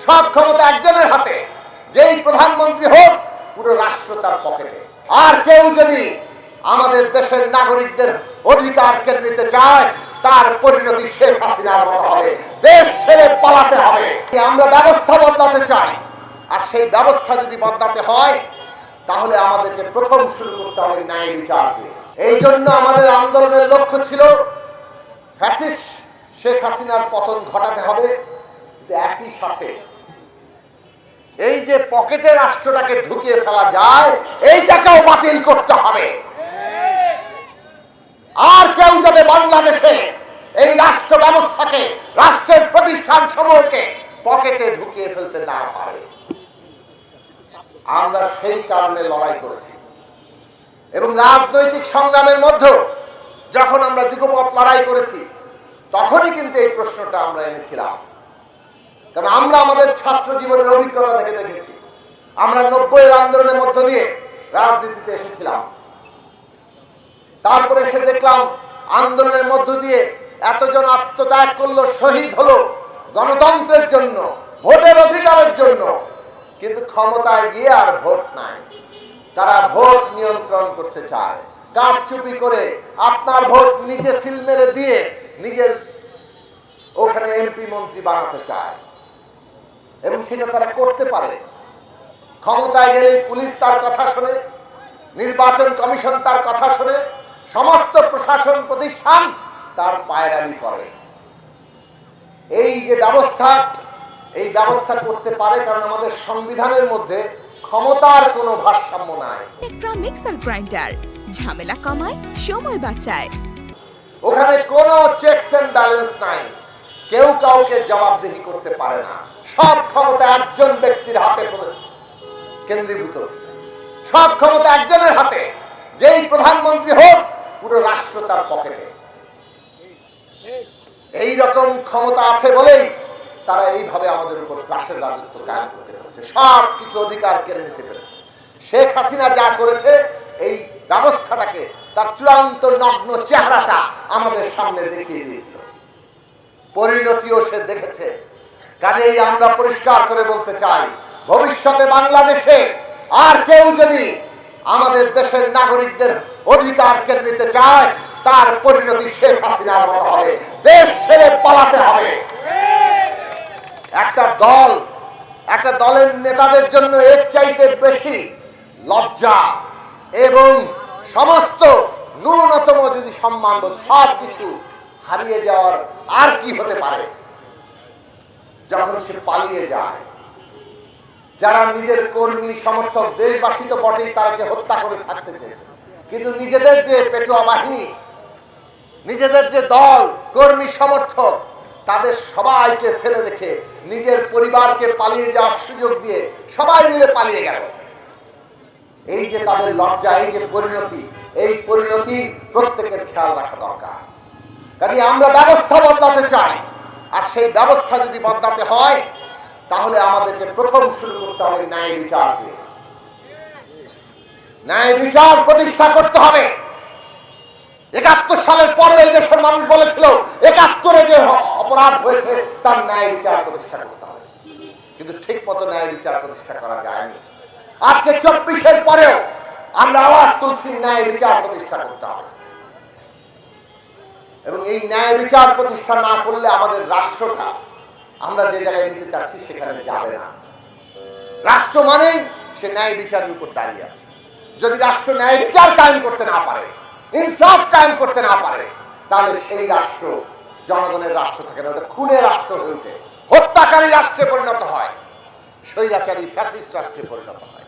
সব ক্ষমতা একজনের হাতে, যেই প্রধানমন্ত্রী হোক পুরো রাষ্ট্র তার পকেটে। আর কেউ যদি আমাদের দেশের নাগরিকদের অধিকার কেড়ে নিতে চায় তার পরিণতি শেখ হাসিনার মতো হবে, দেশ ছেড়ে পালাতে হবে। আমরা ব্যবস্থা বদলাতে চাই, আর সেই ব্যবস্থা যদি বদলাতে হয় তাহলে আমাদেরকে প্রথম শুরু করতে হবে ন্যায় বিচার দিয়ে। এই জন্য আমাদের আন্দোলনের লক্ষ্য ছিল ফ্যাসিস্ট শেখ হাসিনার পতন ঘটাতে হবে, কিন্তু একই সাথে এই যে পকেটে রাষ্ট্রটাকে ঢুকিয়ে ফেলা যায় এইটাকেও বাতিল করতে হবে। আর কেউ যাতে বাংলাদেশে এই রাষ্ট্র ব্যবস্থাকে, রাষ্ট্রের প্রতিষ্ঠান সমূহকে পকেটে ঢুকিয়ে ফেলতে না পারে। আমরা সেই কারণে লড়াই করেছি এবং রাজনৈতিক সংগ্রামের মধ্যে যখন আমরা যুগপৎ লড়াই করেছি তখনই কিন্তু এই প্রশ্নটা আমরা এনেছিলাম। কারণ আমরা আমাদের ছাত্র জীবনের অভিজ্ঞতা থেকে দেখেছি, আমরা 90-এর আন্দোলনের মধ্য দিয়ে রাজনীতিতে এসেছিলাম। তারপরে এসে দেখলাম আন্দোলনের মধ্য দিয়ে এতজন আত্মত্যাগ করলো, শহীদ হলো গণতন্ত্রের জন্য, ভোটের অধিকারের জন্য, কিন্তু ক্ষমতায় গিয়ে আর ভোট নাই। তারা ভোট নিয়ন্ত্রণ করতে চায়, কারচুপি করে আপনার ভোট নিজে সিল মেরে দিয়ে নিজের ওখানে এমপি মন্ত্রী বানাতে চায়, এবং সেটা তারা করতে পারে। ক্ষমতায় গেলে পুলিশ তার কথা শোনে, নির্বাচন কমিশন তার কথা শোনে, সমস্ত প্রশাসন প্রতিষ্ঠান তার পায়রানি করে। এই যে ব্যবস্থা, এই ব্যবস্থা করতে পারে কারণ আমাদের সংবিধানের মধ্যে ক্ষমতার কোনো ভারসাম্য নাই। মিক্সার গ্রাইন্ডার ঝামেলা কমায়, সময় বাঁচায়। ওখানে কোনো চেকস এন্ড ব্যালেন্স নাই, কেউ কাউকে জবাবদিহি করতে পারে না। সব ক্ষমতা একজন ব্যক্তির হাতে কেন্দ্রীভূত, সব ক্ষমতা একজনের হাতে, যেই প্রধানমন্ত্রী হোক পুরো রাষ্ট্র তার পকেটে। এই রকম ক্ষমতা আছে বলেই তারা এইভাবে আমাদের উপর ত্রাসের রাজত্ব কায়েম করতে পেরেছে, সব কিছু অধিকার কেড়ে নিতে পেরেছে। শেখ হাসিনা যা করেছে, এই ব্যবস্থাটাকে, তার চূড়ান্ত নগ্ন চেহারাটা আমাদের সামনে দেখিয়ে দিয়েছিল, পরিণতিও সে দেখেছে। কাজেই আমরা পরিষ্কার করে বলতে চাই, ভবিষ্যতে বাংলাদেশে আর কেউ যদি আমাদের দেশের নাগরিকদের অধিকার কেড়ে নিতে চায় তার পরিণতি শেখ হাসিনার মতো হবে, দেশ ছেড়ে পালাতে হবে। একটা দলের নেতাদের জন্য এর চাইতে বেশি লজ্জা এবং সমস্ত ন্যূনতম যদি সম্মানবোধ সবকিছু হারিয়ে যাওয়ার আর কি হতে পারে যখন সে পালিয়ে যায়। যারা নিজের কর্মী সমর্থক, দেশবাসী তো বটেই, তারাকে হত্যা করে থাকতে চেয়েছে, কিন্তু নিজেদের যে পেটুয়া বাহিনী, নিজেদের যে দল, কর্মী সমর্থক, তাদের সবাইকে ফেলে রেখে নিজের পরিবারকে পালিয়ে যাওয়ার সুযোগ দিয়ে সবাই মিলে পালিয়ে গেল। এই যে তাদের লজ্জা, এই যে পরিণতি, এই পরিণতি প্রত্যেকের খেয়াল রাখা দরকার। কাজে আমরা ব্যবস্থা বদলাতে চাই, আর সেই ব্যবস্থা যদি বদলাতে হয় তাহলে আমাদেরকে প্রথম শুরু করতে হবে ন্যায় বিচার দিয়ে। ন্যায় বিচার প্রতিষ্ঠা করতে হবে। 71 সালের পরে এই দেশের মানুষ বলেছিল 71-এ যে অপরাধ হয়েছে তার ন্যায় বিচার প্রতিষ্ঠা করতে হবে, কিন্তু ঠিক মতো ন্যায় বিচার প্রতিষ্ঠা করা যায়নি। আজকে 24-এর পরেও আমরা আওয়াজ তুলছি ন্যায় বিচার প্রতিষ্ঠা করতে হবে, এবং এই ন্যায় বিচার প্রতিষ্ঠা না করলে আমাদের রাষ্ট্রটা আমরা যে জায়গায় নিতে চাচ্ছি সেখানে যাবে না। রাষ্ট্র মানেই সে ন্যায় বিচারের উপর দাঁড়িয়ে আছে। যদি রাষ্ট্র ন্যায় বিচার কায়েম করতে না পারে, ইনসাফ কায়েম করতে না পারে, তাহলে সেই রাষ্ট্র জনগণের রাষ্ট্র থাকে না, ওটা খুনের রাষ্ট্র হয়ে ওঠে, হত্যাকারী রাষ্ট্রে পরিণত হয়, স্বৈরাচারী ফ্যাসিস্ট রাষ্ট্রে পরিণত হয়।